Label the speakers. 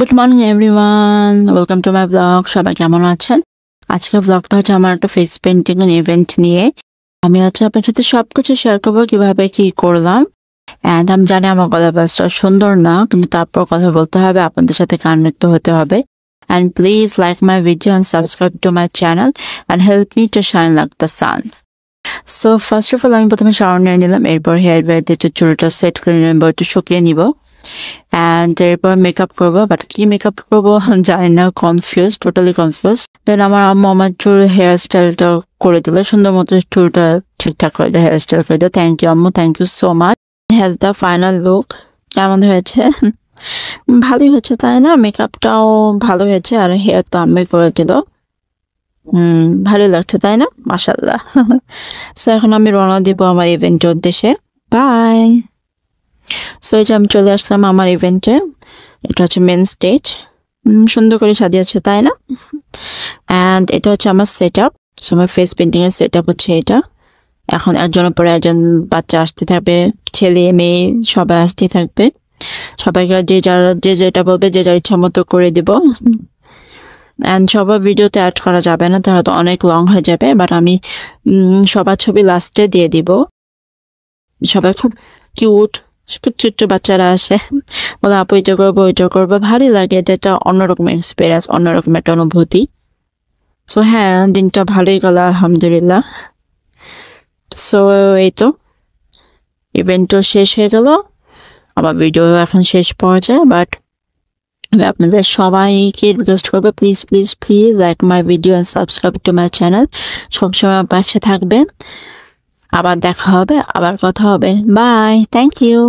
Speaker 1: Good morning everyone, welcome to my blog. সবাই কেমন আছেন? আজকে ব্লগটা হচ্ছে আমার একটা ফেস পেন্টিং এর ইভেন্ট নিয়ে। আমি হচ্ছে আপনার সাথে সবকিছু শেয়ার করবো, কিভাবে কি করলাম। অ্যান্ড আমি জানি আমার গলা ভয়েসটা সুন্দর না, কিন্তু তারপর কথা বলতে হবে, আপনাদের সাথে কানেক্ট হতে হবে। And please like my video and subscribe to my channel and help me to shine like the sun. So first of all আমি প্রথমে শাওয়ার নিয়ে নিলাম, এরপর হেয়ার ব্যান্ড দিয়ে চুলটা সেট করে নেবো, একটু শুকিয়ে নিব। অ্যান্ড এরপর মেকআপ করবো, বাট কি মেকআপ করবো জানি না, কনফিউজ, টোটালি কনফিউজ। দেন আমার আম্মু আমার চুল হেয়ার স্টাইলটা করে দিল, সুন্দর মতো চুলটা ঠিকঠাক করে দেয়, হেয়ার স্টাইল করে দেয়। থ্যাংক ইউ আম্মু, thank you so much. Has the final look. কেমন হয়েছে? ভালোই হয়েছে তাই না? মেকআপটাও ভালো হয়েছে, আর হেয়ার তো আম্মু করে দিল। ভালোই লাগছে তাই না? মাশাল্লাহ। সো এখন আমি রওনা দিব আমার ইভেন্টের উদ্দেশ্যে। বাই। সো এই যে আমি চলে আসলাম আমার ইভেন্টে। এটা হচ্ছে মেন স্টেজ, সুন্দর করে সাজিয়েছে তাই না? অ্যান্ড এটা হচ্ছে আমার সেট আপ। সো আমার ফেস পেন্টিং এর সেট আপ হচ্ছে এটা। এখন একজনের পরে একজন বাচ্চা আসতে থাকবে, ছেলে মেয়ে সবাই আসতে থাকবে। সবাইকে যে যেটা বলবে, যে যার ইচ্ছা মতো করে দিব। অ্যান্ড সবার ভিডিওতে অ্যাড করা যাবে না, তাহলে তো অনেক লং হয়ে যাবে। বাট আমি সবার ছবি লাস্টে দিয়ে দিব। সবাই খুব কিউট, ছোট্ট বাচ্চারা আসে, বলে আপু এটা করবো ওইটা করবো, ভালোই লাগে। এটা একটা অন্যরকম এক্সপিরিয়েন্স, অন্যরকম একটা অনুভূতি। সো হ্যাঁ, দিনটা ভালোই গেল আলহামদুলিল্লাহ। সো এই তো ইভেন্টও শেষ হয়ে গেল, আমার ভিডিও এখন শেষ পর্যায়ে। বাট আমি আপনাদের সবাইকে রিকোয়েস্ট করবো, please please please like my video and subscribe to my channel. সবসময় পাশে থাকবেন। আবার দেখা হবে, আবার কথা হবে। Bye, thank you.